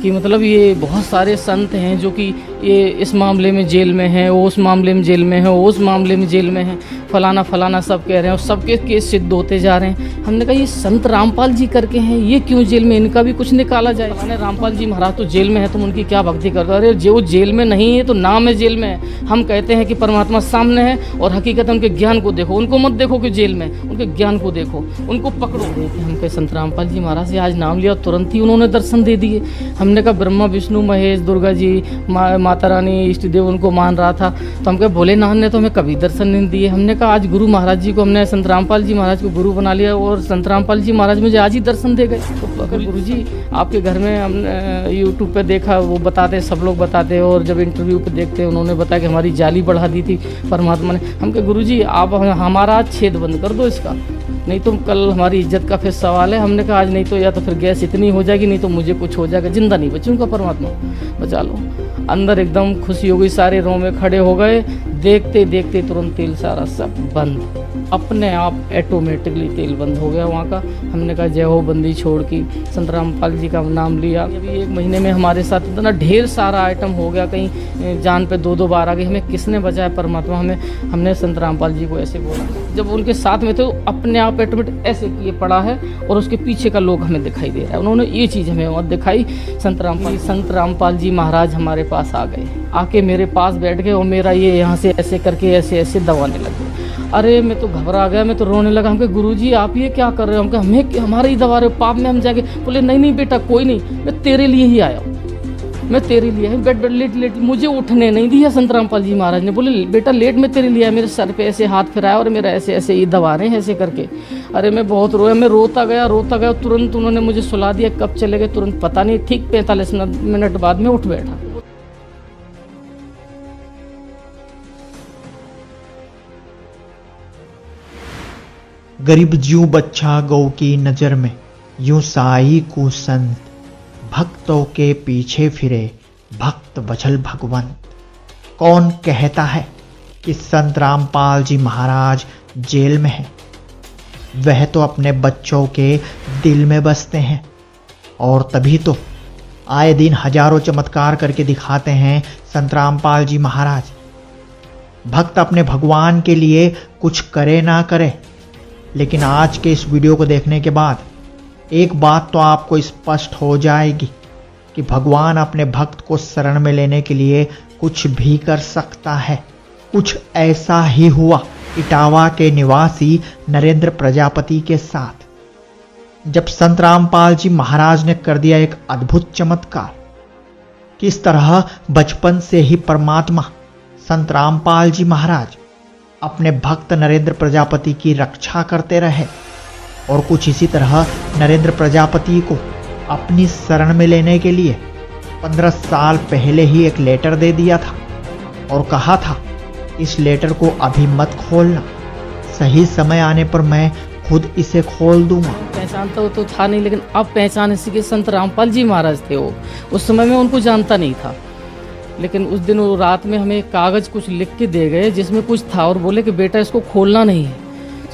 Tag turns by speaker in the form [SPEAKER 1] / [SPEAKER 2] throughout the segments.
[SPEAKER 1] कि मतलब ये बहुत सारे संत हैं जो कि ये इस मामले में जेल में हैं, वो उस मामले में जेल में है, वो उस मामले में जेल में है, फलाना फलाना सब कह रहे हैं और सबके केस सिद्ध होते जा रहे हैं। हमने कहा ये संत रामपाल जी करके हैं, ये क्यों जेल में, इनका भी कुछ निकाला जाए। फलाने रामपाल जी महाराज तो जेल में है, तुम उनकी क्या भक्ति कर रहे हो? अरे जो जेल में नहीं है तो नाम है जेल में है। हम कहते हैं कि परमात्मा सामने है और हकीकत उनके ज्ञान को देखो, उनको मत देखो कि जेल में, उनके ज्ञान को देखो, उनको पकड़ो। हम कहे संत रामपाल जी महाराज से आज नाम लिया, तुरंत ही उन्होंने दर्शन दे दिए। हमने कहा ब्रह्मा विष्णु महेश दुर्गा जी माता रानी इष्ट देव उनको मान रहा था, तो हम कहे भोलेनाथ ने तो हमें कभी दर्शन नहीं दिए। हमने कहा आज गुरु महाराज जी को हमने संत रामपाल जी महाराज को गुरु बना लिया और संत रामपाल जी महाराज मुझे आज ही दर्शन दे गए। तो अगर गुरु जी आपके घर में हमने यूट्यूब पे देखा, वो बताते, सब लोग बताते, और जब इंटरव्यू पे देखते उन्होंने बताया कि हमारी जाली बढ़ा दी थी परमात्मा ने। हम कहे गुरु जी आप हमारा छेद बंद कर दो इसका, नहीं तो कल हमारी इज्जत का फिर सवाल है। हमने कहा आज नहीं तो या तो फिर गैस इतनी हो जाएगी, नहीं तो मुझे कुछ हो जाएगा, जिंदा नहीं बचूंगा, परमात्मा बचा लो। अंदर एकदम खुशी हो गई, सारे रों में खड़े हो गए। देखते देखते तुरंत तेल सारा सब बंद, अपने आप ऑटोमेटिकली तेल बंद हो गया वहाँ का। हमने कहा जय हो बंदी छोड़ की, संत रामपाल जी का नाम लिया। अभी 1 महीने में हमारे साथ इतना ढेर सारा आइटम हो गया, कहीं जान पे 2-2 बार आ गई। हमें किसने बचाया? परमात्मा। हमने संत रामपाल जी को ऐसे बोला, जब उनके साथ में थे तो अपने आप ऑटोमेटिक ऐसे किए पड़ा है और उसके पीछे का लोग हमें दिखाई दे रहा है। उन्होंने ये चीज़ हमें और दिखाई। संत रामपाल जी महाराज हमारे पास आ गए, आके मेरे पास बैठ गए और मेरा ये यहाँ से ऐसे करके ऐसे ऐसे दबाने लगे। अरे मैं तो घबरा गया, मैं तो रोने लगा। हम कहे गुरुजी आप ये क्या कर रहे हो? हम कहे हमें हमारे ही दबा रहे हो, पाप में हम जाके। बोले नहीं बेटा कोई नहीं, मैं तेरे लिए ही आया हूँ, मैं तेरे लिए बेड लेट मुझे उठने नहीं दिया संत रामपाल जी महाराज ने। बोले बेटा लेट मैं तेरे लिए आया। मेरे सर पे ऐसे हाथ फिराया और मेरा ऐसे ऐसे ये दबा रहे हैं ऐसे करके। अरे मैं बहुत रोया, मैं रोता गया। तुरंत उन्होंने मुझे सुला दिया। कब चले गए तुरंत पता नहीं, ठीक 45 मिनट बाद में उठ बैठा।
[SPEAKER 2] गरीब ज्यों बच्चा गौ की नजर में, यूं साई को संत, भक्तों के पीछे फिरे भक्त वचल भगवंत। कौन कहता है कि संत रामपाल जी महाराज जेल में हैं? वह तो अपने बच्चों के दिल में बसते हैं, और तभी तो आए दिन हजारों चमत्कार करके दिखाते हैं संत रामपाल जी महाराज। भक्त अपने भगवान के लिए कुछ करे ना करे, लेकिन आज के इस वीडियो को देखने के बाद एक बात तो आपको स्पष्ट हो जाएगी कि भगवान अपने भक्त को शरण में लेने के लिए कुछ भी कर सकता है। कुछ ऐसा ही हुआ इटावा के निवासी नरेंद्र प्रजापति के साथ, जब संत रामपाल जी महाराज ने कर दिया एक अद्भुत चमत्कार। किस तरह बचपन से ही परमात्मा संत रामपाल जी महाराज अपने भक्त नरेंद्र प्रजापति की रक्षा करते रहे, और कुछ इसी तरह नरेंद्र प्रजापति को अपनी शरण में लेने के लिए 15 साल पहले ही एक लेटर दे दिया था और कहा था इस लेटर को अभी मत खोलना, सही समय आने पर मैं खुद इसे खोल दूंगा।
[SPEAKER 1] पहचानता तो था नहीं, लेकिन अब पहचान इसी के संत रामपाल जी महाराज थे। वो उस समय में उनको जानता नहीं था, लेकिन उस दिन वो रात में हमें कागज़ कुछ लिख के दे गए जिसमें कुछ था, और बोले कि बेटा इसको खोलना नहीं है,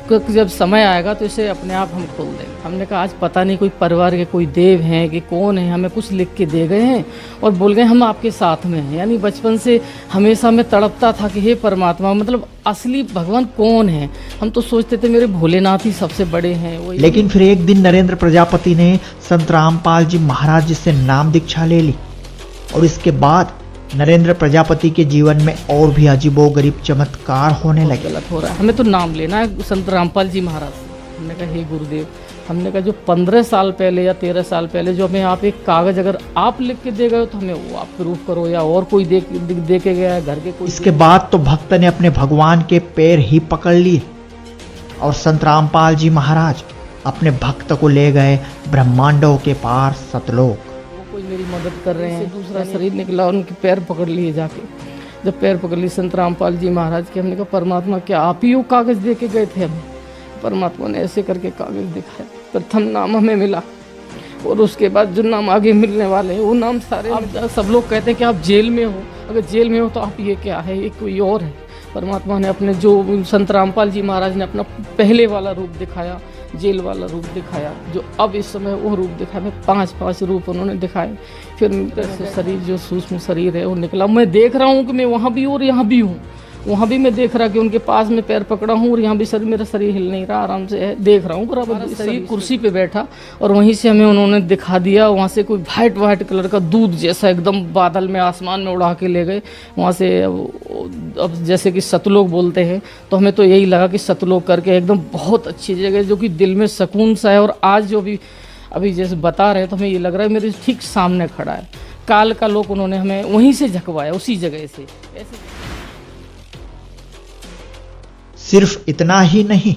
[SPEAKER 1] जब समय आएगा तो इसे अपने आप हम खोल देंगे। हमने कहा आज पता नहीं कोई परिवार के कोई देव हैं कि कौन है, हमें कुछ लिख के दे गए हैं और बोल गए हम आपके साथ में हैं। यानी बचपन से हमेशा मैं तड़पता था कि हे परमात्मा, मतलब असली भगवान कौन है? हम तो सोचते थे मेरे भोलेनाथ ही सबसे बड़े हैं।
[SPEAKER 2] लेकिन फिर एक दिन नरेंद्र प्रजापति ने संत रामपाल जी महाराज से नाम दीक्षा ले ली, और इसके बाद नरेंद्र प्रजापति के जीवन में और भी अजीबोगरीब चमत्कार होने लगे।
[SPEAKER 1] गलत हो रहा है, हमें तो नाम लेना है संत रामपाल जी महाराज से। हमने कहा हे गुरुदेव, हमने कहा जो 15 साल पहले या 13 साल पहले जो हमें आप एक कागज़ अगर आप लिख के दे गए हो तो हमें वो आप प्रूफ करो, या और कोई दे के गया है घर के कोई।
[SPEAKER 2] इसके बाद तो भक्त ने अपने भगवान के पैर ही पकड़ लिए और संत रामपाल जी महाराज अपने भक्त को ले गए ब्रह्मांडों के पार सतलोक।
[SPEAKER 1] कोई मेरी मदद कर रहे हैं, दूसरा शरीर निकला, उनके पैर पकड़ लिए जाके। जब पैर पकड़ लिए संत रामपाल जी महाराज के, हमने कहा परमात्मा क्या आप ही वो कागज़ दे के गए थे हमें? परमात्मा ने ऐसे करके कागज़ दिखाया, प्रथम नाम हमें मिला, और उसके बाद जो नाम आगे मिलने वाले हैं वो नाम सारे सब लोग कहते हैं कि आप जेल में हो। अगर जेल में हो तो आप ये क्या है, ये कोई और है। परमात्मा ने अपने जो संत रामपाल जी महाराज ने अपना पहले वाला रूप दिखाया, जेल वाला रूप दिखाया, जो अब इस समय वो रूप दिखाया। मैं 5 रूप उन्होंने दिखाए। फिर उनका शरीर जो सूक्ष्म शरीर है वो निकला। मैं देख रहा हूँ कि मैं वहाँ भी हूँ और यहाँ भी हूँ। वहाँ भी मैं देख रहा कि उनके पास में पैर पकड़ा हूँ और यहाँ भी शरीर, मेरा शरीर हिल नहीं रहा, आराम से है, देख रहा हूँ बराबर। शरीर कुर्सी पे बैठा और वहीं से हमें उन्होंने दिखा दिया। वहाँ से कोई वाइट कलर का दूध जैसा एकदम बादल में आसमान में उड़ा के ले गए। वहाँ से अब जैसे कि सतलोक बोलते हैं, तो हमें तो यही लगा कि सतलोक करके एकदम बहुत अच्छी जगह जो कि दिल में सुकून सा है। और आज जो भी अभी जैसे बता रहे हैं तो हमें ये लग रहा है मेरे ठीक सामने खड़ा है। काल का लोक उन्होंने हमें वहीं से झकवाया, उसी जगह से। ऐसे
[SPEAKER 2] सिर्फ इतना ही नहीं,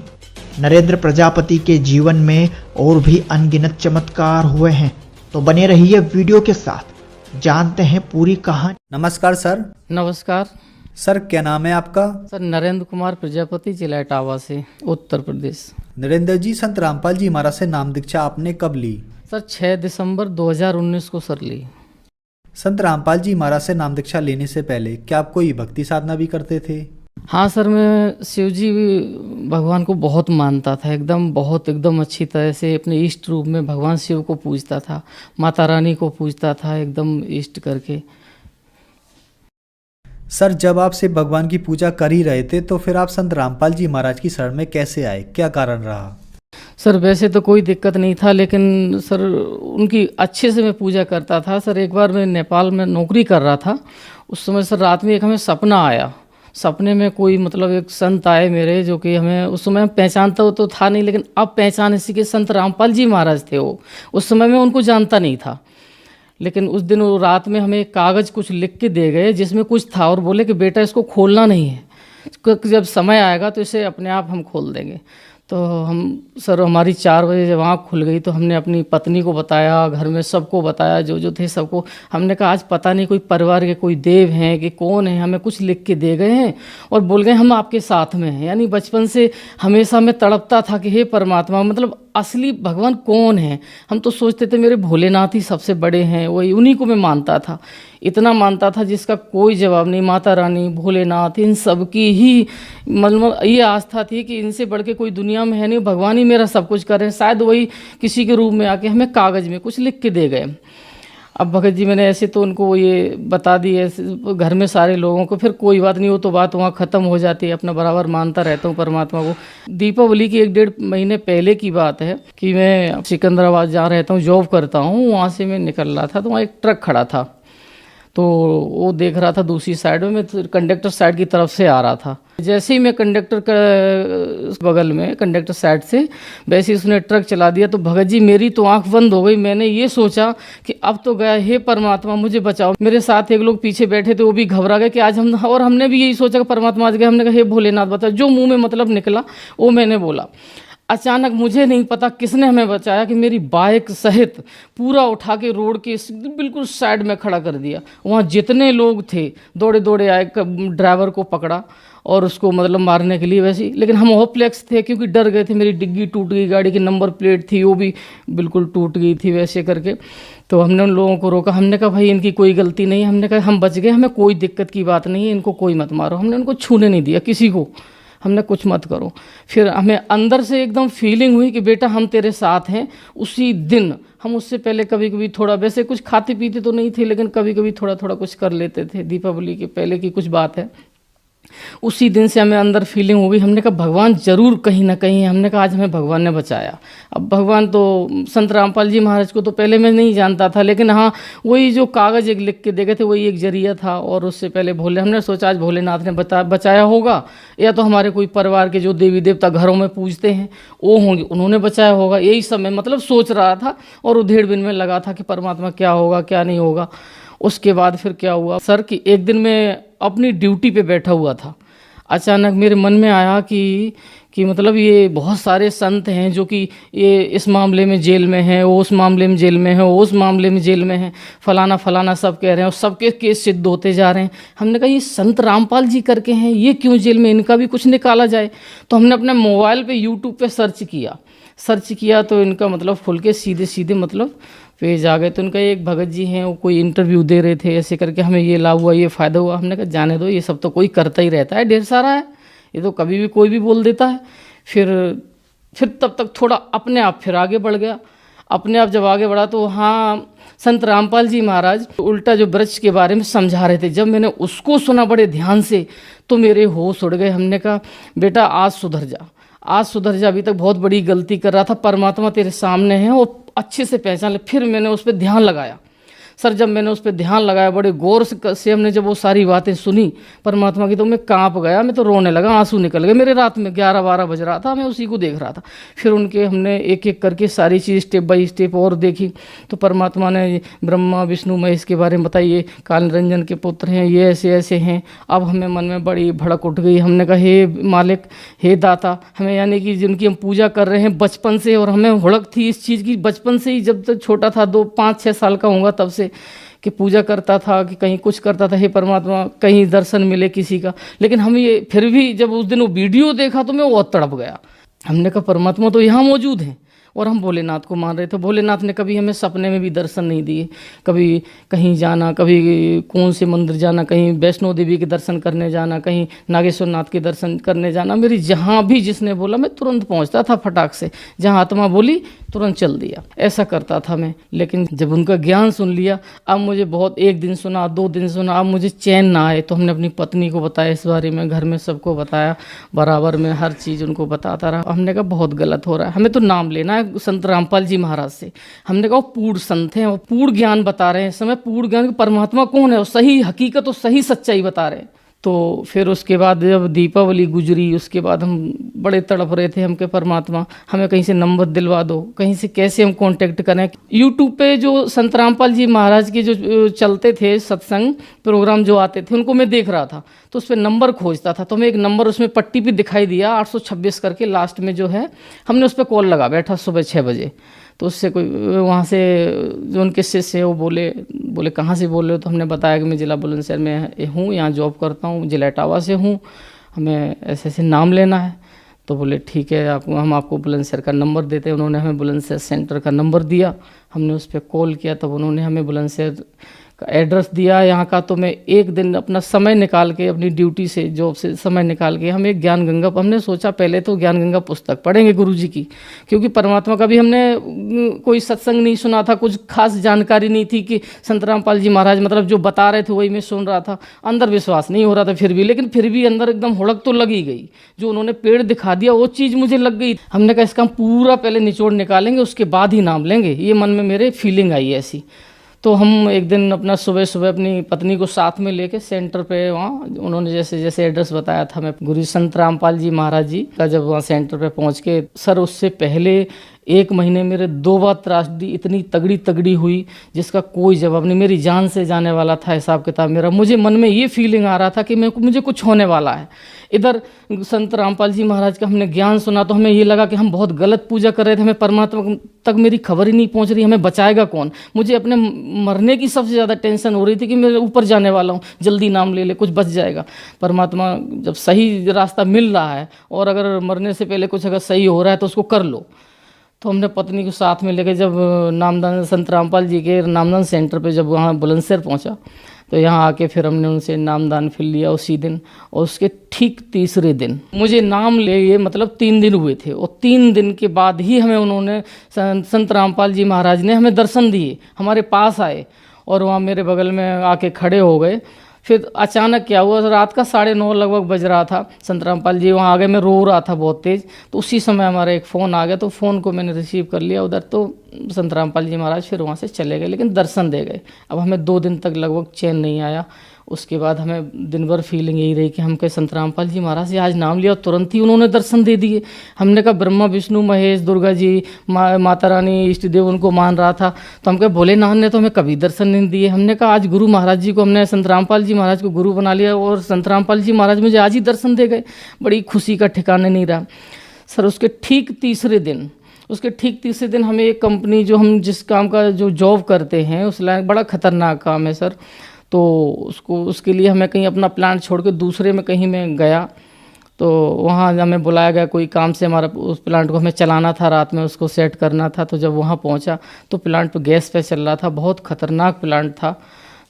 [SPEAKER 2] नरेंद्र प्रजापति के जीवन में और भी अनगिनत चमत्कार हुए हैं। तो बने रहिए वीडियो के साथ, जानते हैं पूरी कहानी।
[SPEAKER 3] नमस्कार सर।
[SPEAKER 1] नमस्कार
[SPEAKER 3] सर, क्या नाम है आपका?
[SPEAKER 1] सर, नरेंद्र कुमार प्रजापति, जिला इटावा से, उत्तर प्रदेश।
[SPEAKER 3] नरेंद्र जी, संत रामपाल जी महाराज से नाम दीक्षा आपने कब ली?
[SPEAKER 1] सर 6 दिसंबर 2019 को सर ली।
[SPEAKER 3] संत रामपाल जी महाराज से नाम दीक्षा लेने से पहले क्या आप कोई भक्ति साधना भी करते थे?
[SPEAKER 1] हाँ सर, मैं शिव जी भगवान को बहुत मानता था, एकदम अच्छी तरह से अपने इष्ट रूप में भगवान शिव को पूजता था, माता रानी को पूजता था एकदम इष्ट करके।
[SPEAKER 3] सर, जब आप शिव भगवान की पूजा कर ही रहे थे तो फिर आप संत रामपाल जी महाराज की शरण में कैसे आए, क्या कारण रहा?
[SPEAKER 1] सर वैसे तो कोई दिक्कत नहीं था, लेकिन सर उनकी अच्छे से मैं पूजा करता था। सर एक बार मैं नेपाल में नौकरी कर रहा था, उस समय सर रात में एक हमें सपना आया। सपने में कोई मतलब एक संत आए मेरे, जो कि हमें उस समय पहचानता तो था नहीं, लेकिन अब पहचान इसी के संत रामपाल जी महाराज थे वो। उस समय में उनको जानता नहीं था, लेकिन उस दिन वो रात में हमें एक कागज़ कुछ लिख के दे गए जिसमें कुछ था, और बोले कि बेटा इसको खोलना नहीं है, जब समय आएगा तो इसे अपने आप हम खोल देंगे। तो हम सर, हमारी 4 बजे जब आँख खुल गई तो हमने अपनी पत्नी को बताया, घर में सबको बताया, जो थे सबको। हमने कहा आज पता नहीं कोई परिवार के कोई देव हैं कि कौन है, हमें कुछ लिख के दे गए हैं और बोल गए हम आपके साथ में हैं। यानी बचपन से हमेशा मैं तड़पता था कि हे परमात्मा, मतलब असली भगवान कौन है। हम तो सोचते थे मेरे भोलेनाथ ही सबसे बड़े हैं, वही उन्हीं को मैं मानता था, इतना मानता था जिसका कोई जवाब नहीं। माता रानी, भोलेनाथ, इन सब की ही मतलब ये आस्था थी कि इनसे बढ़ के कोई दुनिया में है नहीं, भगवान ही मेरा सब कुछ कर रहे हैं। शायद वही किसी के रूप में आके हमें कागज़ में कुछ लिख के दे गए। अब भगत जी मैंने ऐसे तो उनको ये बता दी है घर में सारे लोगों को, फिर कोई बात नहीं, वो तो बात वहाँ ख़त्म हो जाती है। अपना बराबर मानता रहता हूँ परमात्मा को। दीपावली की 1-1.5 महीने पहले की बात है कि मैं सिकंदराबाद जहाँ रहता हूँ, जॉब करता हूँ, वहाँ से मैं निकल रहा था तो वहाँ एक ट्रक खड़ा था, तो वो देख रहा था दूसरी साइड में, मैं कंडक्टर साइड की तरफ से आ रहा था। जैसे ही मैं कंडक्टर का बगल में कंडक्टर साइड से वैसे ही उसने ट्रक चला दिया, तो भगत जी मेरी तो आंख बंद हो गई। मैंने ये सोचा कि अब तो गया, हे परमात्मा मुझे बचाओ। मेरे साथ एक लोग पीछे बैठे थे, वो भी घबरा गए कि आज हम, और हमने भी यही सोचा कि परमात्मा आज गए। हमने कहा हे भोलेनाथ बचाओ। जो मुँह में मतलब निकला वो मैंने बोला। अचानक मुझे नहीं पता किसने हमें बचाया कि मेरी बाइक सहित पूरा उठा के रोड के बिल्कुल साइड में खड़ा कर दिया। वहाँ जितने लोग थे दौड़े दौड़े आए, ड्राइवर को पकड़ा और उसको मतलब मारने के लिए वैसे ही। लेकिन हम होपलेस थे क्योंकि डर गए थे, मेरी डिग्गी टूट गई, गाड़ी की नंबर प्लेट थी वो भी बिल्कुल टूट गई थी वैसे करके। तो हमने उन लोगों को रोका, हमने कहा भाई इनकी कोई गलती नहीं। हमने कहा हम बच गए, हमें कोई दिक्कत की बात नहीं है, इनको कोई मत मारो। हमने उनको छूने नहीं दिया किसी को, हमने कुछ मत करो। फिर हमें अंदर से एकदम फीलिंग हुई कि बेटा हम तेरे साथ हैं। उसी दिन हम, उससे पहले कभी कभी थोड़ा, वैसे कुछ खाते पीते तो नहीं थे, लेकिन कभी कभी थोड़ा थोड़ा कुछ कर लेते थे। दीपावली के पहले की कुछ बात है। उसी दिन से हमें अंदर फीलिंग हो गई, हमने कहा भगवान जरूर कहीं ना कहीं है। हमने कहा आज हमें भगवान ने बचाया। अब भगवान तो संत रामपाल जी महाराज को तो पहले मैं नहीं जानता था, लेकिन हाँ वही जो कागज़ एक लिख के दे गए थे वही एक जरिया था। और उससे पहले हमने सोचा आज भोलेनाथ ने बचाया होगा, या तो हमारे कोई परिवार के जो देवी देवता घरों में पूजते हैं वो होंगे, उन्होंने बचाया होगा। यही सब मैं मतलब सोच रहा था और उधेड़ बिन में लगा था कि परमात्मा क्या होगा क्या नहीं होगा। उसके बाद फिर क्या हुआ सर कि एक दिन मैं अपनी ड्यूटी पे बैठा हुआ था, अचानक मेरे मन में आया कि मतलब ये बहुत सारे संत हैं जो कि ये इस मामले में जेल में हैं, वो उस मामले में जेल में है, वो उस मामले में जेल में है, फलाना फलाना सब कह रहे हैं और सबके केस सिद्ध होते जा रहे हैं। हमने कहा ये संत रामपाल जी करके हैं, ये क्यों जेल में, इनका भी कुछ निकाला जाए। तो हमने अपने मोबाइल पे यूट्यूब पे सर्च किया तो इनका मतलब खुल के सीधे सीधे मतलब पेज आ गए। तो उनका एक भगत जी हैं, वो कोई इंटरव्यू दे रहे थे, ऐसे करके हमें ये लाभ हुआ, ये फ़ायदा हुआ। हमने कहा जाने दो, ये सब तो कोई करता ही रहता है, ढेर सारा है, ये तो कभी भी कोई भी बोल देता है। फिर तब तक थोड़ा अपने आप फिर आगे बढ़ गया। अपने आप जब आगे बढ़ा तो वहाँ संत रामपाल जी महाराज उल्टा जो वृक्ष के बारे में समझा रहे थे। जब मैंने उसको सुना बड़े ध्यान से तो मेरे होश उड़ गए। हमने कहा बेटा आज सुधर जा, आज सुधर जा, अभी तक बहुत बड़ी गलती कर रहा था, परमात्मा तेरे सामने है और अच्छे से पहचान ले। फिर मैंने उस पर ध्यान लगाया सर। जब मैंने उस पर ध्यान लगाया बड़े गौर से हमने जब वो सारी बातें सुनी परमात्मा की, तो मैं कांप गया, मैं तो रोने लगा, आंसू निकल गए मेरे। रात में 11-12 बज रहा था, मैं उसी को देख रहा था। फिर उनके हमने एक एक करके सारी चीज़ स्टेप बाय स्टेप और देखी। तो परमात्मा ने ब्रह्मा विष्णु महेश के बारे में बताइए, काल निरंजन के पुत्र हैं, ये ऐसे ऐसे हैं। अब हमें मन में बड़ी भड़क उठ गई। हमने कहा हे मालिक, हे दाता, हमें यानी कि जिनकी हम पूजा कर रहे हैं बचपन से, और हमें हुड़क थी इस चीज़ की बचपन से ही, जब तक छोटा था 2-5-6 साल का होगा तब से कि पूजा करता था कि कहीं कुछ करता था, हे परमात्मा कहीं दर्शन मिले किसी का। लेकिन हम ये फिर भी जब उस दिन वो वीडियो देखा तो मैं बहुत तड़प गया। हमने कहा परमात्मा तो यहाँ मौजूद हैं और हम भोलेनाथ को मान रहे थे। भोलेनाथ ने कभी हमें सपने में भी दर्शन नहीं दिए। कभी कहीं जाना, कभी कौन से मंदिर जाना, कहीं वैष्णो देवी के दर्शन करने जाना, कहीं नागेश्वर नाथ के दर्शन करने जाना, मेरी जहाँ भी जिसने बोला मैं तुरंत पहुँचता था फटाक से। जहाँ आत्मा बोली तुरंत चल दिया, ऐसा करता था मैं। लेकिन जब उनका ज्ञान सुन लिया, अब मुझे बहुत, 1 दिन सुना, 2 दिन सुना, अब मुझे चैन ना आए। तो हमने अपनी पत्नी को बताया इस बारे में, घर में सबको बताया, बराबर में हर चीज़ उनको बताता रहा। हमने कहा बहुत गलत हो रहा है, हमें तो नाम लेना है संत रामपाल जी महाराज से। हमने कहा वो पूर्ण संत हैं, वो पूर्ण ज्ञान बता रहे हैं इस समय, पूर्ण ज्ञान परमात्मा कौन है, वो सही हकीकत और सही सच्चाई बता रहे हैं। तो फिर उसके बाद जब दीपावली गुजरी, उसके बाद हम बड़े तड़प रहे थे। हम के परमात्मा हमें कहीं से नंबर दिलवा दो, कहीं से कैसे हम कांटेक्ट करें। यूट्यूब पे जो संत रामपाल जी महाराज के जो चलते थे सत्संग प्रोग्राम जो आते थे, उनको मैं देख रहा था, तो उस पर नंबर खोजता था। तो मैं एक नंबर उसमें पट्टी पे दिखाई दिया 826 करके, लास्ट में जो है। हमने उस पर कॉल लगा बैठा सुबह 6 बजे। तो उससे कोई वहाँ से जो उनके शिष्य है वो बोले कहाँ से बोल रहे हो। तो हमने बताया कि मैं ज़िला बुलंदशहर में हूँ, यहाँ जॉब करता हूँ, जिला इटावा से हूँ, हमें ऐसे ऐसे नाम लेना है। तो बोले ठीक है, हम आपको बुलंदशहर का नंबर देते हैं। उन्होंने हमें बुलंदशहर सेंटर का नंबर दिया, हमने उस पर कॉल किया, तब उन्होंने हमें बुलंदशहर का एड्रेस दिया यहाँ का। तो मैं एक दिन अपना समय निकाल के, अपनी ड्यूटी से, जॉब से समय निकाल के, हम एक ज्ञान गंगा, हमने सोचा पहले तो ज्ञान गंगा पुस्तक पढ़ेंगे गुरुजी की, क्योंकि परमात्मा का भी हमने कोई सत्संग नहीं सुना था, कुछ खास जानकारी नहीं थी कि संत रामपाल जी महाराज मतलब जो बता रहे थे वही मैं सुन रहा था। अंदर विश्वास नहीं हो रहा था फिर भी, लेकिन फिर भी अंदर एकदम हुड़क तो लगी गई। जो उन्होंने पेड़ दिखा दिया वो चीज़ मुझे लग गई। हमने कहा इसका हम पूरा पहले निचोड़ निकालेंगे, उसके बाद ही नाम लेंगे। ये मन में मेरे फीलिंग आई ऐसी। तो हम एक दिन अपना सुबह सुबह अपनी पत्नी को साथ में लेके सेंटर पे, वहाँ उन्होंने जैसे जैसे एड्रेस बताया था, मैं गुरु संत रामपाल जी महाराज जी का जब वहाँ सेंटर पे पहुँच के, सर उससे पहले 1 महीने मेरे 2 बार त्रासदी इतनी तगड़ी तगड़ी हुई जिसका कोई जवाब नहीं। मेरी जान से जाने वाला था हिसाब किताब मेरा। मुझे मन में ये फीलिंग आ रहा था कि मुझे कुछ होने वाला है। इधर संत रामपाल जी महाराज का हमने ज्ञान सुना तो हमें ये लगा कि हम बहुत गलत पूजा कर रहे थे, हमें परमात्मा तक मेरी खबर ही नहीं पहुंच रही, हमें बचाएगा कौन। मुझे अपने मरने की सबसे ज़्यादा टेंशन हो रही थी कि मैं ऊपर जाने वाला हूँ, जल्दी नाम ले ले, कुछ बच जाएगा। परमात्मा जब सही रास्ता मिल रहा है और अगर मरने से पहले कुछ अगर सही हो रहा है तो उसको कर लो। तो हमने पत्नी को साथ में लेकर जब नामदान संत रामपाल जी के नामदान सेंटर पे जब वहाँ बुलंदशहर पहुँचा, तो यहाँ आके फिर हमने उनसे नामदान फिर लिया उसी दिन। और उसके ठीक तीसरे दिन मुझे नाम ले, मतलब 3 दिन हुए थे, और 3 दिन के बाद ही हमें उन्होंने संत रामपाल जी महाराज ने हमें दर्शन दिए, हमारे पास आए और वहाँ मेरे बगल में आके खड़े हो गए। फिर अचानक क्या हुआ, रात का 9:30 लगभग बज रहा था, संत रामपाल जी वहाँ आ गए। मैं रो रहा था बहुत तेज़, तो उसी समय हमारा एक फ़ोन आ गया, तो फ़ोन को मैंने रिसीव कर लिया उधर। तो संत रामपाल जी महाराज फिर वहाँ से चले गए, लेकिन दर्शन दे गए। अब हमें 2 दिन तक लगभग चैन नहीं आया। उसके बाद हमें दिन भर फीलिंग यही रही कि हम कहे संत रामपाल जी महाराज से आज नाम लिया और तुरंत ही उन्होंने दर्शन दे दिए। हमने कहा ब्रह्मा विष्णु महेश दुर्गा जी माता रानी इष्ट देव उनको मान रहा था, तो हम कहे भोलेनाथ ने तो हमें कभी दर्शन नहीं दिए। हमने कहा आज गुरु महाराज जी को, हमने संत रामपाल जी महाराज को गुरु बना लिया और संत रामपाल जी महाराज मुझे आज ही दर्शन दे गए। बड़ी खुशी का ठिकाने नहीं रहा सर। उसके ठीक तीसरे दिन हमें एक कंपनी, जो हम जिस काम का जो जॉब करते हैं उस लायक बड़ा खतरनाक काम है सर, तो उसके लिए हमें कहीं अपना प्लांट छोड़ के दूसरे में कहीं मैं गया, तो वहाँ हमें बुलाया गया कोई काम से। हमारा उस प्लांट को हमें चलाना था, रात में उसको सेट करना था। तो जब वहाँ पहुँचा तो प्लांट पे गैस पे चल रहा था, बहुत ख़तरनाक प्लांट था।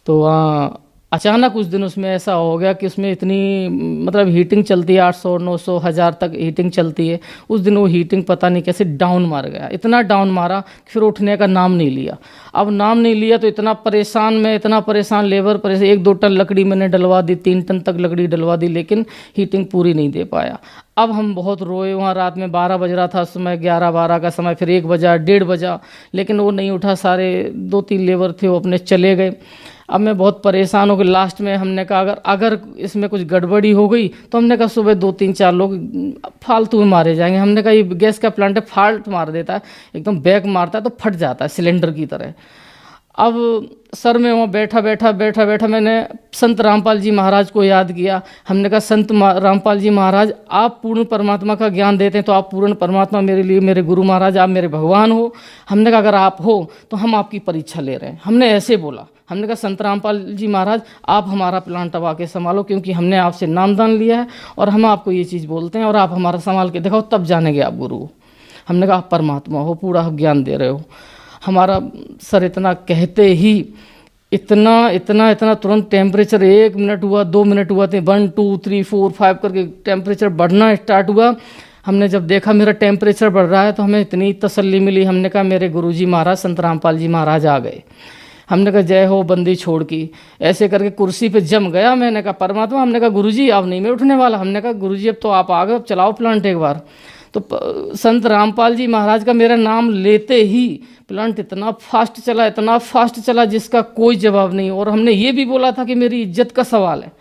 [SPEAKER 1] तो वहाँ अचानक उस दिन उसमें ऐसा हो गया कि उसमें इतनी मतलब हीटिंग चलती है 800 900 1000 तक हीटिंग चलती है। उस दिन वो हीटिंग पता नहीं कैसे डाउन मार गया, इतना डाउन मारा कि फिर उठने का नाम नहीं लिया। अब नाम नहीं लिया तो इतना परेशान, मैं इतना परेशान, लेबर परेशान, 1-2 टन लकड़ी मैंने डलवा दी, 3 टन तक लकड़ी डलवा दी, लेकिन हीटिंग पूरी नहीं दे पाया। अब हम बहुत रोए, वहाँ रात में 12 बज रहा था, समय 11-12 का समय, फिर 1 बजा 1:30 बजा, लेकिन वो नहीं उठा। सारे 2-3 लेबर थे वो अपने चले गए। अब मैं बहुत परेशान हो गई। लास्ट में हमने कहा अगर इसमें कुछ गड़बड़ी हो गई तो हमने कहा सुबह 2-3-4 लोग फालतू में मारे जाएंगे। हमने कहा ये गैस का प्लांट है, फाल्ट मार देता है, एकदम बैक मारता है तो फट जाता है सिलेंडर की तरह। अब सर में वहाँ बैठा मैंने संत रामपाल जी महाराज को याद किया। हमने कहा संत रामपाल जी महाराज, आप पूर्ण परमात्मा का ज्ञान देते हैं तो आप पूर्ण परमात्मा मेरे लिए, मेरे गुरु महाराज, आप मेरे भगवान हो। हमने कहा अगर आप हो तो हम आपकी परीक्षा ले रहे हैं। हमने ऐसे बोला। हमने कहा संत रामपाल जी महाराज, आप हमारा प्लांट अब आके संभालो, क्योंकि हमने आपसे नामदान लिया है और हम आपको ये चीज़ बोलते हैं और आप हमारा संभाल के दिखाओ, तब जानेंगे आप गुरु हो। हमने कहा आप परमात्मा हो, पूरा ज्ञान दे रहे हो। हमारा सर इतना कहते ही इतना तुरंत टेम्परेचर 1 मिनट हुआ, 2 मिनट हुआ थे, 1 2 3 4 5 करके टेम्परेचर बढ़ना स्टार्ट हुआ। हमने जब देखा मेरा टेम्परेचर बढ़ रहा है तो हमें इतनी तसल्ली मिली। हमने कहा मेरे गुरुजी महाराज संत रामपाल जी महाराज आ गए। हमने कहा जय हो बंदी छोड़ की, ऐसे करके कुर्सी पे जम गया। मैंने कहा परमात्मा, हमने कहा गुरुजी अब नहीं मैं उठने वाला। हमने कहा गुरुजी अब तो आप आ गए, अब चलाओ प्लांट एक बार। तो संत रामपाल जी महाराज का मेरा नाम लेते ही प्लांट इतना फास्ट चला जिसका कोई जवाब नहीं। और हमने ये भी बोला था कि मेरी इज्जत का सवाल है।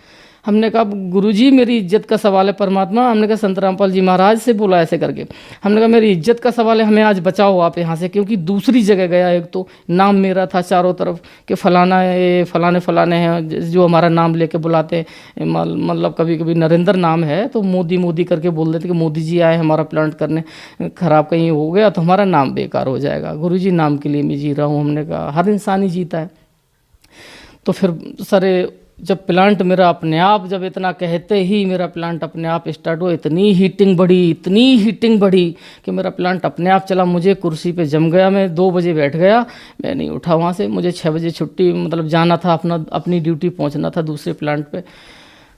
[SPEAKER 1] हमने कहा गुरुजी मेरी इज्जत का सवाल है परमात्मा। हमने कहा संत रामपाल जी महाराज से बोला ऐसे करके। हमने कहा मेरी इज्जत का सवाल है, हमें आज बचाओ आप यहाँ से, क्योंकि दूसरी जगह गया। एक तो नाम मेरा था चारों तरफ कि फलाना है, फलाने हैं जो हमारा नाम लेके बुलाते हैं। मतलब कभी कभी नरेंद्र नाम है तो मोदी करके बोल देते कि मोदी जी आए हमारा प्लांट करने, ख़राब कहीं हो गया तो हमारा नाम बेकार हो जाएगा। गुरुजी नाम के लिए मैं जी रहा हूँ। हमने कहा हर इंसान ही जीता है। तो फिर सर जब प्लांट मेरा अपने आप, जब इतना कहते ही मेरा प्लांट अपने आप स्टार्ट हुआ, इतनी हीटिंग बढ़ी कि मेरा प्लांट अपने आप चला। मुझे कुर्सी पे जम गया, मैं 2 बजे बैठ गया, मैं नहीं उठा वहाँ से। मुझे 6 बजे छुट्टी, मतलब जाना था, अपनी ड्यूटी पहुँचना था दूसरे प्लांट पे।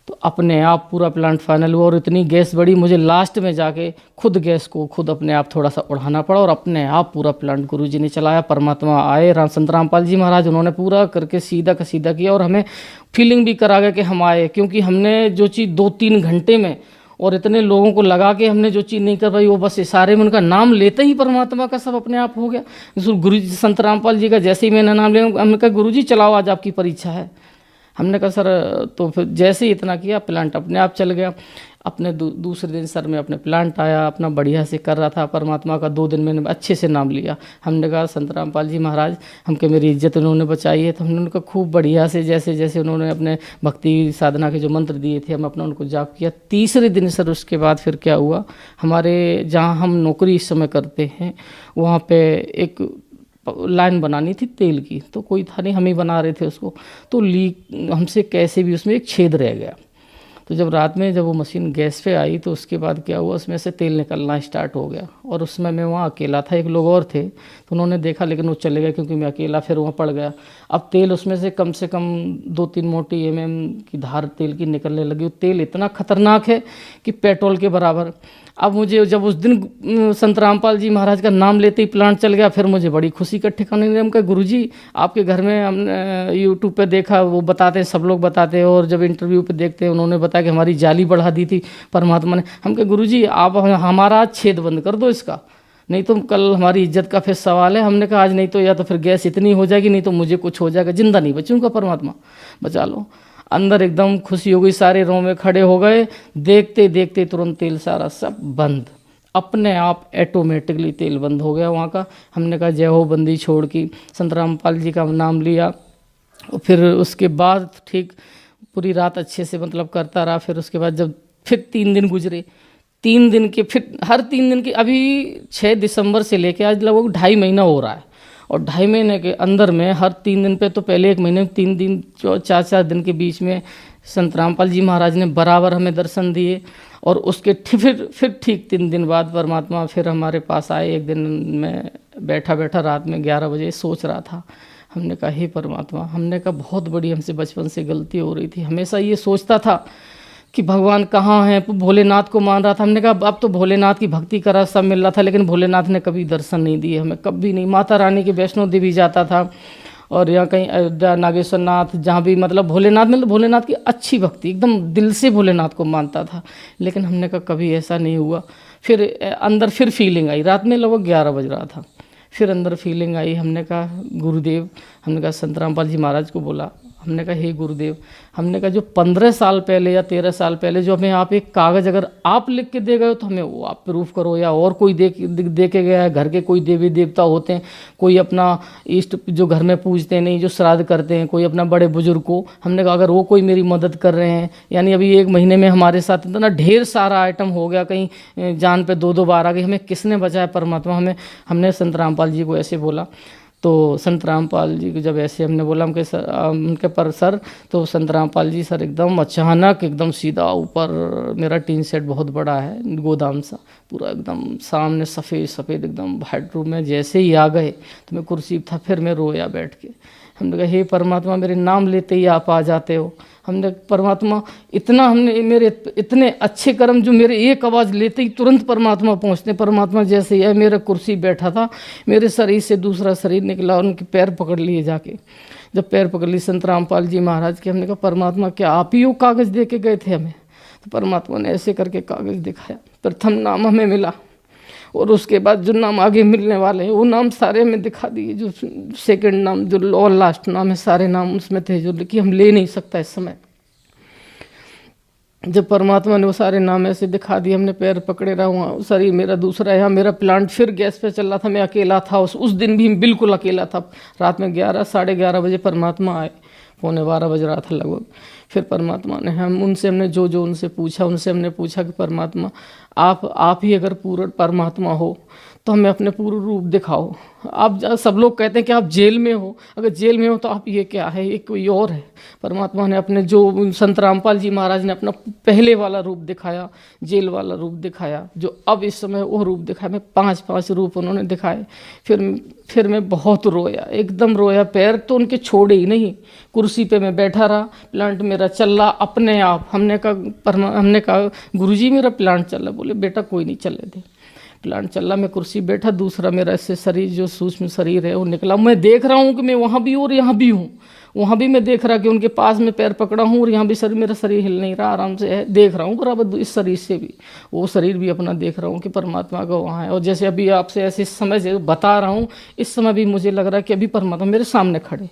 [SPEAKER 1] तो अपने आप पूरा प्लांट फाइनल हुआ और इतनी गैस बढ़ी, मुझे लास्ट में जाके खुद गैस को खुद अपने आप थोड़ा सा उड़ाना पड़ा और अपने आप पूरा प्लांट गुरुजी ने चलाया। परमात्मा आए, संत रामपाल जी महाराज, उन्होंने पूरा करके सीधा का सीधा किया और हमें फीलिंग भी करा गया कि हम आए, क्योंकि हमने जो चीज़ 2-3 घंटे में और इतने लोगों को लगा के हमने जो चीज़ नहीं कर पाई, वो बस इशारे में उनका नाम लेते ही परमात्मा का सब अपने आप हो गया। गुरु जी संत रामपाल जी का जैसे ही मैंने नाम लिया, हमने कहा गुरुजी चलाओ, आज आपकी परीक्षा है। हमने कहा सर, तो फिर जैसे ही इतना किया प्लांट अपने आप चल गया। अपने दूसरे दिन सर में अपने प्लांट आया, अपना बढ़िया से कर रहा था। परमात्मा का 2 दिन मैंने अच्छे से नाम लिया। हमने कहा संत रामपाल जी महाराज, हमके मेरी इज्जत उन्होंने बचाई है। तो हमने उनका खूब बढ़िया से जैसे जैसे उन्होंने अपने भक्ति साधना के जो मंत्र दिए थे, हम अपना उनको जाप किया। तीसरे दिन सर उसके बाद फिर क्या हुआ, हमारे जहाँ हम नौकरी इस समय करते हैं वहाँ पे एक लाइन बनानी थी तेल की, तो कोई था नहीं, हम ही बना रहे थे उसको। तो लीक हमसे कैसे भी उसमें एक छेद रह गया। तो जब रात में जब वो मशीन गैस पे आई तो उसके बाद क्या हुआ, उसमें से तेल निकलना स्टार्ट हो गया। और उस समय मैं वहाँ अकेला था, एक लोग और थे, तो उन्होंने देखा लेकिन वो चले गए क्योंकि मैं अकेला फिर वहाँ पड़ गया। अब तेल उसमें से कम 2-3 मोटी की धार तेल की निकलने लगी। तेल इतना खतरनाक है कि पेट्रोल के बराबर। अब मुझे जब उस दिन संत रामपाल जी महाराज का नाम लेते ही प्लांट चल गया, फिर मुझे बड़ी खुशी का ठिकाना नहीं। हम कहा गुरुजी, आपके घर में हमने यूट्यूब पे देखा, वो बताते हैं, सब लोग बताते हैं, और जब इंटरव्यू पे देखते हैं उन्होंने बताया कि हमारी जाली बढ़ा दी थी परमात्मा ने। हम कहा गुरुजी, आप हमारा छेद बंद कर दो इसका, नहीं तो कल हमारी इज्जत का फिर सवाल है। हमने कहा आज नहीं तो या तो फिर गैस इतनी हो जाएगी, नहीं तो मुझे कुछ हो जाएगा, जिंदा नहीं बचूंगा, परमात्मा बचा लो। अंदर एकदम खुशी हो गई, सारे रो में खड़े हो गए। देखते देखते तुरंत तेल सारा सब बंद, अपने आप ऑटोमेटिकली तेल बंद हो गया वहाँ का। हमने कहा जय हो बंदी छोड़ की, संत रामपाल जी का नाम लिया। और फिर उसके बाद ठीक पूरी रात अच्छे से मतलब करता रहा। फिर उसके बाद जब फिर 3 दिन गुजरे, 3 दिन के फिर हर 3 दिन की, अभी 6 दिसंबर से लेके आज लगभग 2.5 महीना हो रहा है। और 2.5 महीने के अंदर में हर 3 दिन पे, तो पहले 1 महीने में 3 दिन, 4 दिन के बीच में संत रामपाल जी महाराज ने बराबर हमें दर्शन दिए। और उसके फिर ठीक 3 दिन बाद परमात्मा फिर हमारे पास आए। एक दिन मैं बैठा रात में 11 बजे सोच रहा था, हमने कहा हे परमात्मा, हमने कहा बहुत बड़ी हमसे बचपन से गलती हो रही थी। हमेशा ये सोचता था कि भगवान कहाँ है, भोलेनाथ को मान रहा था। हमने कहा अब तो भोलेनाथ की भक्ति करा, सब मिल रहा था, लेकिन भोलेनाथ ने कभी दर्शन नहीं दिए हमें, कभी नहीं। माता रानी की वैष्णो देवी जाता था और यहाँ कहीं अयोध्या, नागेश्वर नाथ, जहाँ भी मतलब भोलेनाथ में, तो भोलेनाथ की अच्छी भक्ति, एकदम दिल से भोलेनाथ को मानता था। लेकिन हमने कहा कभी ऐसा नहीं हुआ। फिर अंदर फिर फीलिंग आई, रात में लगभग 11 बज रहा था, फिर अंदर फीलिंग आई। हमने कहा गुरुदेव, हमने कहा संत रामपाल जी महाराज को बोला, हमने कहा हे गुरुदेव, हमने कहा जो 15 साल पहले या 13 साल पहले जो हमें आप एक कागज़ अगर आप लिख के दे गए हो तो हमें वो आप प्रूफ करो, या और कोई दे के गया है। घर के कोई देवी देवता होते हैं, कोई अपना इष्ट जो घर में पूजते नहीं, जो श्राद्ध करते हैं, कोई अपना बड़े बुजुर्ग को, हमने कहा अगर वो कोई मेरी मदद कर रहे हैं, यानी अभी 1 महीने में हमारे साथ इतना ढेर सारा आइटम हो गया, कहीं जान पे 2-2 बार आ गई, हमें किसने बचाया परमात्मा। हमने संत रामपाल जी को ऐसे बोला। तो संत रामपाल जी को जब ऐसे हमने बोला, उनके सर, उनके पर सर, तो संत रामपाल जी सर एकदम अचानक एकदम सीधा ऊपर, मेरा टीन सेट बहुत बड़ा है, गोदाम सा, पूरा एकदम सामने सफ़ेद सफ़ेद एकदम वाइट रूम में जैसे ही आ गए तो मैं कुर्सी पर था, फिर मैं रोया बैठ के। हमने कहा हे परमात्मा, मेरे नाम लेते ही आप आ जाते हो। हमने परमात्मा इतना, हमने मेरे इतने अच्छे कर्म जो मेरे एक आवाज़ लेते ही तुरंत परमात्मा पहुँचते। परमात्मा जैसे ही है, मेरा कुर्सी बैठा था, मेरे शरीर से दूसरा शरीर निकला और उनके पैर पकड़ लिए जाके। जब पैर पकड़ लिए संत रामपाल जी महाराज के, हमने कहा परमात्मा क्या आप ही वो कागज़ दे के गए थे हमें? तो परमात्मा ने ऐसे करके कागज़ दिखाया, प्रथम नाम हमें मिला, और उसके बाद जो नाम आगे मिलने वाले हैं वो नाम सारे हमें दिखा दिए। जो सेकंड नाम, जो और लास्ट नाम है, सारे नाम उसमें थे जो कि हम ले नहीं सकता इस समय। जब परमात्मा ने वो सारे नाम ऐसे दिखा दिए, हमने पैर पकड़े रहा, वहाँ शरीर मेरा दूसरा, यहाँ मेरा प्लांट फिर गैस पे चल रहा था, मैं अकेला था। उस दिन भी बिल्कुल अकेला था। रात में 11-11:30 बजे परमात्मा आए, 11:45 बज रहा था लगभग। फिर परमात्मा ने हमने जो उनसे पूछा, उनसे हमने पूछा कि परमात्मा आप ही अगर पूर्ण परमात्मा हो तो हमें अपने पूर्ण रूप दिखाओ। आप सब लोग कहते हैं कि आप जेल में हो, अगर जेल में हो तो आप ये क्या है, ये कोई और है। परमात्मा ने अपने जो संत रामपाल जी महाराज ने अपना पहले वाला रूप दिखाया, जेल वाला रूप दिखाया, जो अब इस समय वो रूप दिखाया। मैं 5 रूप उन्होंने दिखाए। फिर मैं बहुत रोया, एकदम रोया। पैर तो उनके छोड़े ही नहीं, कुर्सी पे मैं बैठा रहा, प्लांट मेरा चल रहा अपने आप। हमने कहा गुरुजी मेरा प्लांट चल रहा। बोले बेटा कोई नहीं चलने दे, प्लांट चल रहा। मैं कुर्सी बैठा, दूसरा मेरा ऐसे शरीर जो सूक्ष्म शरीर है वो निकला। मैं देख रहा हूँ कि मैं वहाँ भी हूँ और यहाँ भी हूँ। वहाँ भी मैं देख रहा कि उनके पास में पैर पकड़ा हूँ और यहाँ भी मेरा शरीर हिल नहीं रहा, आराम से है, देख रहा हूँ बराबर। इस शरीर से भी वो शरीर भी अपना देख रहा हूँ कि परमात्मा का वहाँ है। और जैसे अभी आपसे ऐसे समय से बता रहा हूँ, इस समय भी मुझे लग रहा है कि अभी परमात्मा मेरे सामने खड़े,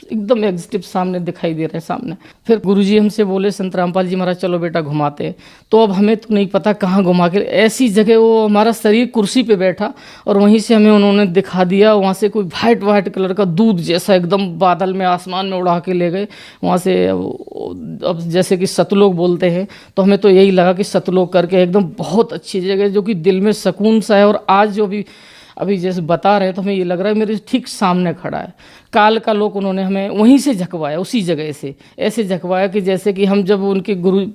[SPEAKER 1] एकदम एग्जिटिव सामने दिखाई दे रहे हैं सामने। फिर गुरुजी हमसे बोले, संत रामपाल जी महाराज चलो बेटा घुमाते। तो अब हमें तो नहीं पता कहाँ घुमा के, ऐसी जगह वो हमारा शरीर कुर्सी पे बैठा और वहीं से हमें उन्होंने दिखा दिया। वहाँ से कोई वाइट कलर का दूध जैसा एकदम बादल में आसमान में उड़ा के ले गए। वहाँ से अब जैसे कि सतलोक बोलते हैं, तो हमें तो यही लगा कि सतलोक करके एकदम बहुत अच्छी जगह जो कि दिल में सुकून सा है। और आज जो भी अभी जैसे बता रहे हैं तो हमें ये लग रहा है मेरे ठीक सामने खड़ा है। काल का लोक उन्होंने हमें वहीं से झकवाया, उसी जगह से ऐसे झकवाया कि जैसे कि हम जब उनके गुरु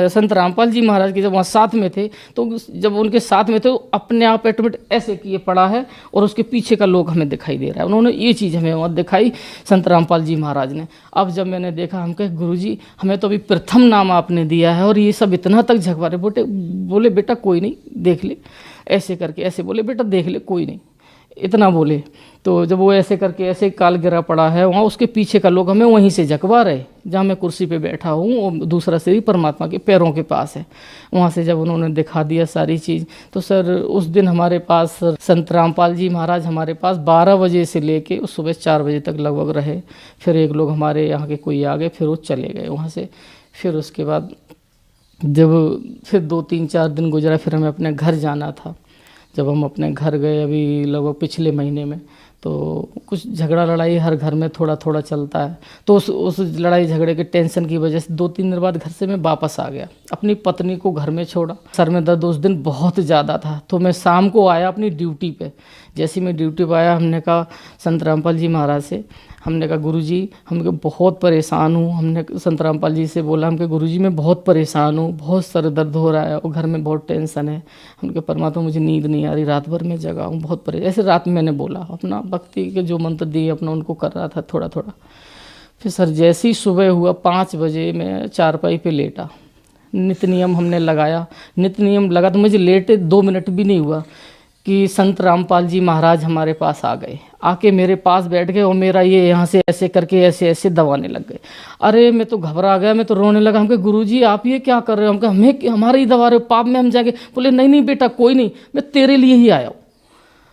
[SPEAKER 1] संत रामपाल जी महाराज के जब वहाँ साथ में थे, तो जब उनके साथ में थे अपने आप ऑटोमेटिक ऐसे किए पड़ा है और उसके पीछे का लोक हमें दिखाई दे रहा है। उन्होंने ये चीज़ हमें वहाँ दिखाई, संत रामपाल जी महाराज ने। अब जब मैंने देखा, हम कहे गुरुजी हमें तो अभी प्रथम नाम आपने दिया है और ये सब इतना तक झकवा रहे। बोले बेटा कोई नहीं, देख ले, ऐसे करके ऐसे बोले, बेटा देख ले कोई नहीं, इतना बोले। तो जब वो ऐसे करके ऐसे काल गिरा पड़ा है वहाँ, उसके पीछे का लोग हमें वहीं से झकवा रहे जहाँ मैं कुर्सी पे बैठा हूँ, और दूसरा शरीर परमात्मा के पैरों के पास है। वहाँ से जब उन्होंने दिखा दिया सारी चीज़, तो सर उस दिन हमारे पास संत रामपाल जी महाराज हमारे पास 12 बजे से लेके सुबह 4 बजे तक लगभग रहे। फिर एक लोग हमारे यहाँ के कोई आ गए, फिर वो चले गए वहाँ से। फिर उसके बाद जब फिर 2-3-4 दिन गुजरा, फिर हमें अपने घर जाना था। जब हम अपने घर गए अभी लगभग पिछले महीने में, तो कुछ झगड़ा लड़ाई हर घर में थोड़ा थोड़ा चलता है। तो उस लड़ाई झगड़े के टेंशन की वजह से 2-3 दिन बाद घर से मैं वापस आ गया, अपनी पत्नी को घर में छोड़ा। सर में दर्द उस दिन बहुत ज़्यादा था, तो मैं शाम को आया अपनी ड्यूटी पे। जैसे ही मैं ड्यूटी पर आया, हमने कहा संत रामपाल जी महाराज से, हमने कहा गुरुजी हम बहुत परेशान हूँ। हमने संत रामपाल जी से बोला, हम कहा गुरुजी मैं बहुत परेशान हूँ, बहुत सर दर्द हो रहा है और घर में बहुत टेंशन है। हमने परमात्मा मुझे नींद नहीं आ रही, रात भर में जगा हूँ, बहुत परेशान। ऐसे रात में मैंने बोला, अपना भक्ति के जो मंत्र दिए अपना उनको कर रहा था थोड़ा थोड़ा। फिर सर जैसे ही सुबह हुआ 5 बजे मैं चारपाई पे लेटा, नित्य नियम हमने लगाया। नित्य नियम लगा तो मुझे लेटे 2 मिनट भी नहीं हुआ कि संत रामपाल जी महाराज हमारे पास आ गए, आके मेरे पास बैठ गए और मेरा ये यहाँ से ऐसे करके ऐसे ऐसे दबाने लग गए। अरे मैं तो घबरा गया, मैं तो रोने लगा। हम कहे गुरुजी आप ये क्या कर रहे हो? हम कहे हमें हमारे ही दबा रहे हो, पाप में हम जाएंगे। बोले नहीं नहीं बेटा कोई नहीं, मैं तेरे लिए ही आया हूँ,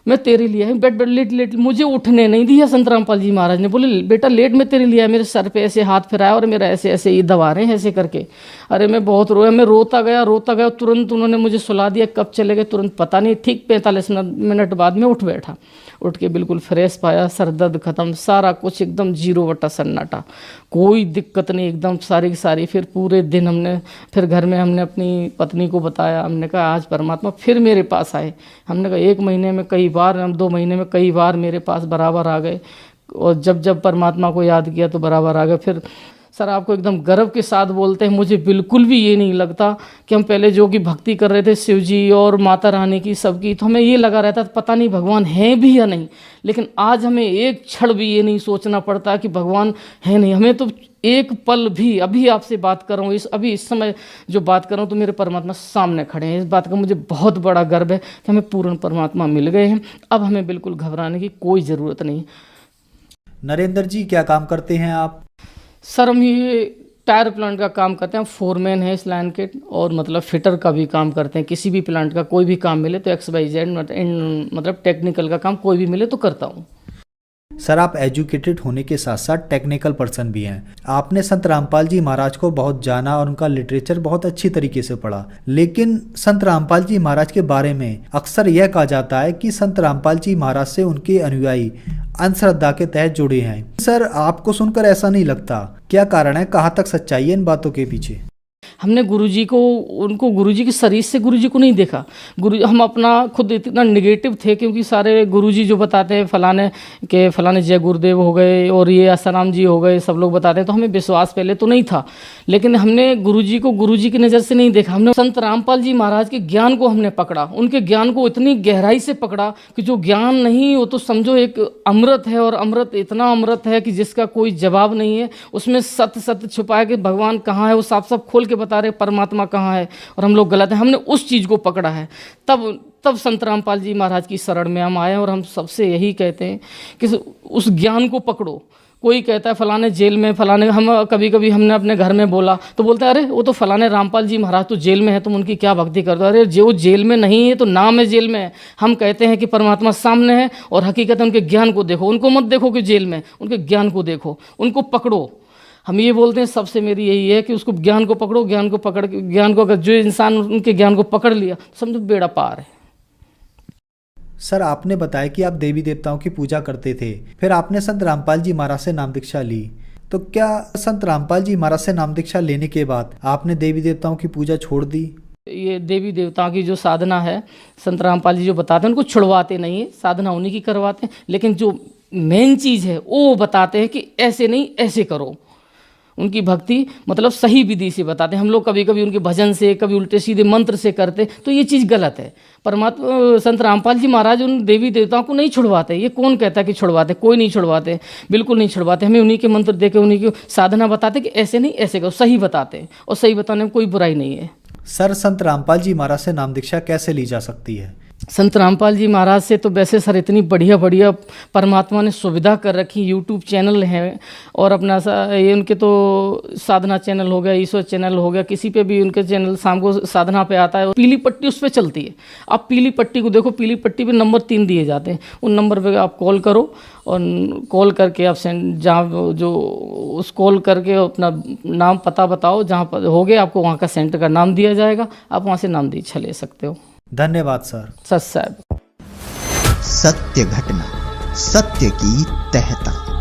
[SPEAKER 1] मैं तेरे लिए बेट बेट लेट लेट। मुझे उठने नहीं दिया संत रामपाल जी महाराज ने। बोले बेटा लेट मैं तेरे लिए आया। मेरे सर पे ऐसे हाथ फिराया और मेरा ऐसे ऐसे ये दबा रहे हैं ऐसे करके। अरे मैं बहुत रोया, मैं रोता गया। तुरंत उन्होंने मुझे सुला दिया। कब चले गए तुरंत पता नहीं, ठीक 45 मिनट बाद में उठ बैठा। उठ के बिल्कुल फ्रेश पाया, सर दर्द खत्म, सारा कुछ एकदम 0 सन्नाटा, कोई दिक्कत नहीं, एकदम सारी की सारी। फिर पूरे दिन हमने फिर घर में हमने अपनी पत्नी को बताया। हमने कहा आज परमात्मा फिर मेरे पास आए। हमने कहा 1 महीने में कई बार, हम 2 महीने में कई बार मेरे पास बराबर आ गए। और जब जब परमात्मा को याद किया तो बराबर आ गए। फिर सर आपको एकदम गर्व के साथ बोलते हैं, मुझे बिल्कुल भी ये नहीं लगता कि हम पहले जो कि भक्ति कर रहे थे शिव जी और माता रानी की सबकी, तो हमें ये लगा रहता पता नहीं भगवान है भी या नहीं। लेकिन आज हमें एक क्षण भी ये नहीं सोचना पड़ता कि भगवान है नहीं। हमें तो एक पल भी, अभी आपसे बात कर रहा हूँ, अभी इस समय जो बात कर रहा हूँ तो मेरे परमात्मा सामने खड़े हैं। इस बात का मुझे बहुत बड़ा गर्व है कि हमें पूर्ण परमात्मा मिल गए हैं। अब हमें बिल्कुल घबराने की कोई ज़रूरत नहीं।
[SPEAKER 3] नरेंद्र जी क्या काम करते हैं आप?
[SPEAKER 1] सर हम ये टायर प्लांट का काम करते हैं, फोरमैन है इस लाइन के, और मतलब फिटर का भी काम करते हैं। किसी भी प्लांट का कोई भी काम मिले तो XYZ मतलब टेक्निकल का काम कोई भी मिले तो करता हूँ।
[SPEAKER 3] सर आप एजुकेटेड होने के साथ साथ टेक्निकल पर्सन भी हैं। आपने संत रामपाल जी महाराज को बहुत जाना और उनका लिटरेचर बहुत अच्छी तरीके से पढ़ा, लेकिन संत रामपाल जी महाराज के बारे में अक्सर यह कहा जाता है कि संत रामपाल जी महाराज से उनके अनुयायी अंधश्रद्धा के तहत जुड़े हैं। सर आपको सुनकर ऐसा नहीं लगता? क्या कारण है? कहाँ तक सच्चाई है इन बातों के पीछे?
[SPEAKER 1] हमने गुरुजी को, उनको गुरुजी के शरीर से गुरुजी को नहीं देखा। हम अपना खुद इतना नेगेटिव थे, क्योंकि सारे गुरुजी जो बताते हैं फलाने जय गुरुदेव हो गए और ये आसाराम जी हो गए, सब लोग बताते हैं, तो हमें विश्वास पहले तो नहीं था। लेकिन हमने गुरुजी को गुरुजी की नज़र से नहीं देखा। हमने संत रामपाल जी महाराज के ज्ञान को हमने पकड़ा, उनके ज्ञान को इतनी गहराई से पकड़ा कि जो ज्ञान नहीं, वो तो समझो एक अमृत है, और अमृत इतना अमृत है कि जिसका कोई जवाब नहीं है। उसमें सत्य सत्य छुपा है कि भगवान कहाँ है, वो साफ साफ खोल के बता रहे परमात्मा कहाँ है, और हम लोग गलत हैं। हमने उस चीज़ को पकड़ा है। तब संत रामपाल जी महाराज की शरण में हम आए, और हम सबसे यही कहते हैं कि उस ज्ञान को पकड़ो। कोई कहता है फलाने जेल में, फलाने, हम कभी कभी हमने अपने घर में बोला तो बोलता है अरे वो तो फलाने रामपाल जी महाराज तो जेल में है, तुम उनकी क्या भक्ति कर दो। अरे जो जेल में नहीं है तो नाम है जेल में है। हम कहते हैं कि परमात्मा सामने है, और हकीकत उनके ज्ञान को देखो। उनको मत देखो कि जेल में, उनके ज्ञान को देखो, उनको पकड़ो। हम ये बोलते हैं, सबसे मेरी यही है कि उसको ज्ञान को पकड़ो। ज्ञान को पकड़ के, ज्ञान को अगर जो इंसान उनके ज्ञान को पकड़ लिया तो समझो बेड़ा पार है।
[SPEAKER 3] सर आपने बताया कि आप देवी देवताओं की पूजा करते थे, फिर आपने संत रामपाल जी महाराज से नाम दीक्षा ली, तो क्या संत रामपाल जी महाराज से नाम दीक्षा लेने के बाद आपने देवी देवताओं की पूजा छोड़ दी?
[SPEAKER 1] ये देवी देवताओं की जो साधना है, संत रामपाल जी जो बताते हैं उनको छुड़वाते नहीं है, साधना उन्हीं की करवाते हैं। लेकिन जो मेन चीज़ है वो बताते हैं कि ऐसे नहीं ऐसे करो। उनकी भक्ति मतलब सही विधि से बताते हैं। हम लोग कभी कभी उनके भजन से, कभी उल्टे सीधे मंत्र से करते, तो ये चीज़ गलत है। परमात्मा संत रामपाल जी महाराज उन देवी देवताओं को नहीं छुड़वाते। ये कौन कहता है कि छुड़वाते? कोई नहीं छुड़वाते, बिल्कुल नहीं छुड़वाते। हमें उन्हीं के मंत्र दे के, उन्हीं की साधना बताते कि ऐसे नहीं ऐसे करो, सही बताते हैं, और सही बताने में कोई बुराई नहीं है।
[SPEAKER 3] सर संत रामपाल जी महाराज से नाम दीक्षा कैसे ली जा सकती है?
[SPEAKER 1] संत रामपाल जी महाराज से तो वैसे सर इतनी बढ़िया बढ़िया परमात्मा ने सुविधा कर रखी। यूट्यूब चैनल है, और अपना ये उनके तो साधना चैनल हो गया, ईश्वर चैनल हो गया, किसी पे भी उनके चैनल शाम को साधना पे आता है। पीली पट्टी उस पर चलती है। आप पीली पट्टी को देखो, पीली पट्टी पे नंबर 3 दिए जाते हैं। उन नंबर पे आप कॉल करो, और कॉल करके आप जहाँ जो उस कॉल करके अपना नाम पता बताओ, जहाँ पर हो गया आपको वहाँ का सेंटर का नाम दिया जाएगा। आप वहाँ से नाम दीक्षा ले सकते हो।
[SPEAKER 3] धन्यवाद सर।
[SPEAKER 1] सच साहब।
[SPEAKER 2] सत्य घटना, सत्य की तहता।